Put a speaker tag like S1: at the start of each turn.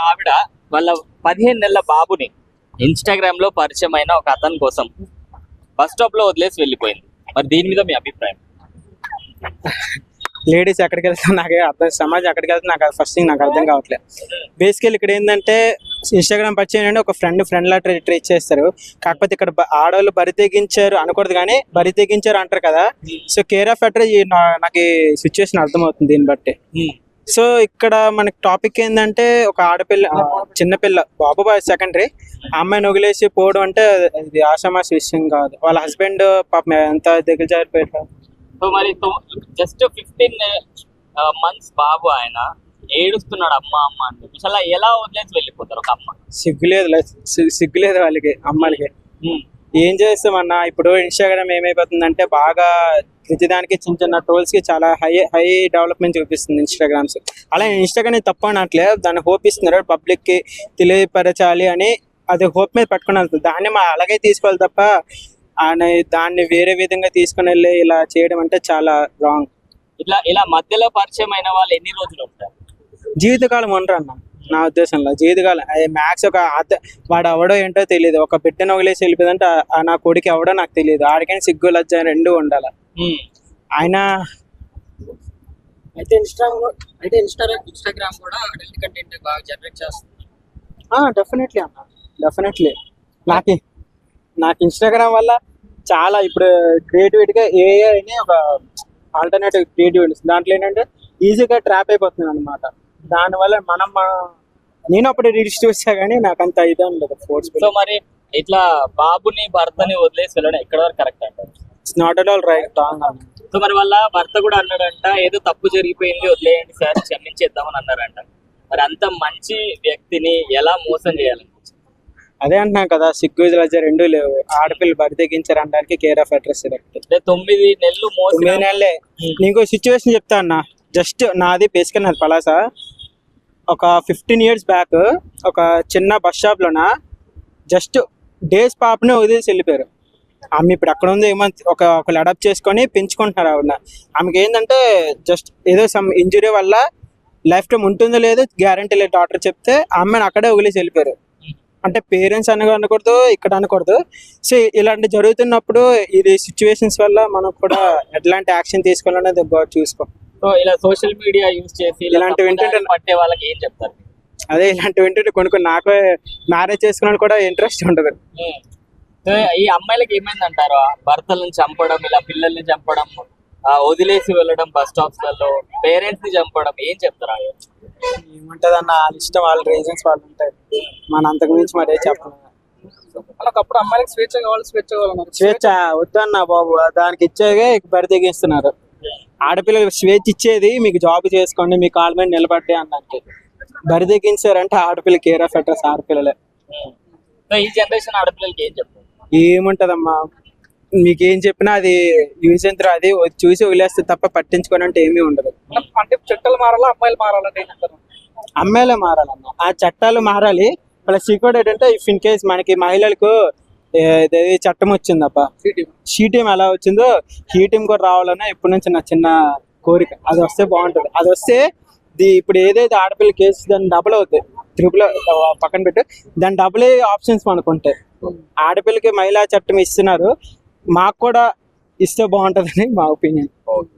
S1: ఆవిడ వాళ్ళ 15 నెలల బాబుని ఇన్స్టాగ్రామ్ లో పరిచయం అయిన ఒక అతని కోసం బస్ స్టాప్ లో వదిలేసి వెళ్ళిపోయింది. మరి దీని మీద మీ అభిప్రాయం?
S2: లేడీస్ ఎక్కడికి వెళ్తాం నాకే అర్థం, సమాజం ఎక్కడికి వెళ్తే నాకు ఫస్ట్ థింగ్ నాకు అర్థం కావట్లేదు. బేసికల్ ఇక్కడ ఏంటంటే ఇన్స్టాగ్రామ్ పరిచయం ఏంటంటే ఒక ఫ్రెండ్ లా ట్రీట్ చేస్తారు. కాకపోతే ఇక్కడ ఆడవాళ్ళు బరి తెగించారు అనకూడదు కానీ బరి తెగించారు అంటారు కదా. సో కేర్ ఆఫ్ అడ్రస్ నాకు సిచ్యువేషన్ అర్థమవుతుంది దీన్ని బట్టి. సో ఇక్కడ మనకి టాపిక్ ఏంటంటే ఒక ఆడపిల్ల చిన్నపిల్ల బాబు సెకండరీ అమ్మాయిని వదిలేసి పోవడం అంటే ఇది ఆషామాషి విషయం కాదు. వాళ్ళ హస్బెండ్ పాపం ఎంత దగ్గర జారిపోయారు.
S1: సో మరి జస్ట్ 15 months బాబు ఆయన ఏడుస్తున్నాడు అమ్మ అమ్మ అని చెప్పి. అలా ఎలా వదిలేసి వెళ్ళిపోతారు ఒక అమ్మ?
S2: సిగ్గులేదు వాళ్ళకి అమ్మాయిలకి. ఏం చేస్తామన్నా ఇప్పుడు ఇన్స్టాగ్రామ్ ఏమైపోతుందంటే బాగా ప్రతిదానికి చిన్న చిన్న ట్రోల్స్ కి చాలా హై డెవలప్మెంట్ చూపిస్తుంది ఇన్స్టాగ్రామ్స్. అలా ఇన్స్టాగ్రామ్ తప్ప అనట్లేదు, దాన్ని హోప్ ఇస్తున్నారు పబ్లిక్ కి తెలియపరచాలి అని. అది హోప్ మీద పట్టుకుని వెళ్తుంది, దాన్ని అలాగే తీసుకోవాలి తప్ప దాన్ని వేరే విధంగా తీసుకుని వెళ్ళి ఇలా చేయడం అంటే చాలా రాంగ్.
S1: ఇలా మధ్యలో పరిచయం అయిన వాళ్ళు ఎన్ని రోజులు ఉంటారు?
S2: జీవితకాలం ఉండరు అన్న నా ఉద్దేశంలో. జీవితకాలం మ్యాక్స్ ఒక వాడు ఎవడో ఏంటో తెలియదు. ఒక బిడ్డను వదిలేసి వెళ్ళిపోయిందంటే నా కొడుకు ఎవడో నాకు తెలియదు. ఆడికైనా సిగ్గు లజ్జ రెండు ఉండాలి. ఆయన
S3: అయితే ఇన్స్టాగ్రామ్ కూడా అడల్ట్ కంటెంట్ బాగా జనరేట్ చేస్తుంది.
S2: డెఫినెట్లీ అన్న, డెఫినెట్లీ. నాకు ఇన్స్టాగ్రామ్ వల్ల చాలా ఇప్పుడు క్రియేటివిటీగా ఏఐ అని ఒక ఆల్టర్నేటివ్ క్రియేటివిటీ దాంట్లో ఏంటంటే ఈజీగా ట్రాప్ అయిపోతుంది అనమాట. దానివల్ల నేను అప్పుడు రీల్స్ చూసా కానీ నాకు అంత ఇదే ఉండదు ఫోర్స్.
S1: సో మరి ఇట్లా బాబుని భర్తని వదిలేసి వెళ్ళడం ఎక్కడ వరకు కరెక్ట్ అంటారు?
S2: It's not at all right, wrong అన్న.
S1: సో మరి వాళ్ళ భర్త కూడా అన్నాడంట ఏదో తప్పు జరిగిపోయింది వదిలేయండి సార్ క్షమించేద్దామని అన్నారంట. మరి అంత మంచి వ్యక్తిని ఎలా మోసం చేయాలి?
S2: అదే అంటున్నాం కదా, సిగ్గు లజ్జ రెండు లేవు. ఆడపిల్ల బరి తెగించారు అనడానికి కేర్ ఆఫ్ అడ్రస్.
S1: 9 నెలలు
S2: 9 నెలలే. నీకు సిచ్యువేషన్ చెప్తా అన్న. జస్ట్ నాది బేసికల్ నాది పలాస. ఒక 15 years బ్యాక్ ఒక చిన్న బస్ షాప్ లోన జస్ట్ డేస్ పాపనే వదిలేసి వెళ్ళిపోయారు. ఆమె ఇప్పుడు అక్కడ ఉంది ఏమో ఒకళ్ళు అడాప్ట్ చేసుకొని పెంచుకుంటున్నారు ఆవిడ. ఆమెకి ఏంటంటే జస్ట్ ఏదో సమ్ ఇంజురీ వల్ల లైఫ్ టైం ఉంటుందో లేదో గ్యారంటీ లేదు డాక్టర్ చెప్తే ఆ అమ్మాయిని అక్కడే వదిలేసి వెళ్ళిపోయారు. అంటే పేరెంట్స్ అనకూడదు, ఇక్కడ అనకూడదు. సో ఇలాంటి జరుగుతున్నప్పుడు ఇది సిచ్యువేషన్స్ వల్ల మనం కూడా ఎట్లాంటి యాక్షన్ తీసుకోవాలనేది చూసుకో.
S1: సో ఇలా సోషల్ మీడియా యూజ్ చేసి
S2: ఇలాంటి వింటుంటే
S1: పట్టే వాళ్ళకి ఏం చెప్తారు?
S2: అదే ఇలాంటి వింటుంటే కొన్ని నాకు మ్యారేజ్ చేసుకున్నాను కూడా ఇంట్రెస్ట్ ఉండదు.
S1: సో ఈ అమ్మాయిలకి ఏమైందంటారు? భర్తలను చంపడం, ఇలా పిల్లల్ని చంపడం, వదిలేసి వెళ్ళడం బస్ స్టాప్స్ లలో, పేరెంట్స్ ని చంపడం, ఏం చెప్తారా?
S2: ఏముంటది అన్న, వాళ్ళ ఇష్టం, వాళ్ళ రీజన్స్ వాళ్ళు ఉంటాయి. మన అంతకు మించి మరే చెప్పలేదు.
S3: అలాకప్పుడు అమ్మాయిలకు స్వేచ్ఛ కావాలి,
S2: స్వేచ్ఛ వద్దన్న బాబు, దానికి ఇచ్చేదే బరి తెగిస్తున్నారు. ఆడపిల్లలకు స్వేచ్ఛ ఇచ్చేది మీకు జాబ్ చేసుకోండి, మీ కాళ్ళ మీద నిలబడ్డే అన్నట్టు. బరి తెగించారంటే ఆడపిల్ల కేర్ ఆఫ్ అడ్రస్ ఆడపిల్లలే.
S1: ఈ జనరేషన్ ఆడపిల్లలకి ఏం చెప్తారు?
S2: ఏముంటదమ్మా, మీకేం చెప్పినా అది యూజ్ ఎంత అది చూసి వదిలేస్తే తప్ప పట్టించుకొని అంటే ఏమీ ఉండదు.
S3: అంటే చట్టాలు మారాలా, అమ్మాయిలు మారాలంటే
S2: అమ్మాయిలే మారాలన్న. ఆ చట్టాలు మారాలి. ప్లస్ ఇంకోటి ఏంటంటే ఇఫ్ ఇన్ కేస్ మనకి మహిళలకు చట్టం వచ్చిందప్ప, షీటీఎం ఎలా వచ్చిందో హీటీఎం కూడా రావాలన్నా ఎప్పటి నుంచి నా చిన్న కోరిక. అది వస్తే బాగుంటది. అది వస్తే ఇప్పుడు ఏదైతే ఆడపిల్ల కేసు దాన్ని డబుల్ అవుతాయి, ట్రిపుల్ పక్కన పెట్టి దాని డబుల్ ఆప్షన్స్ మనకు ఉంటాయి. ఆడపిల్లకి మహిళా చట్టం ఇస్తున్నారు, మాకు కూడా ఇస్తే బాగుంటుందని మా ఒపీనియన్.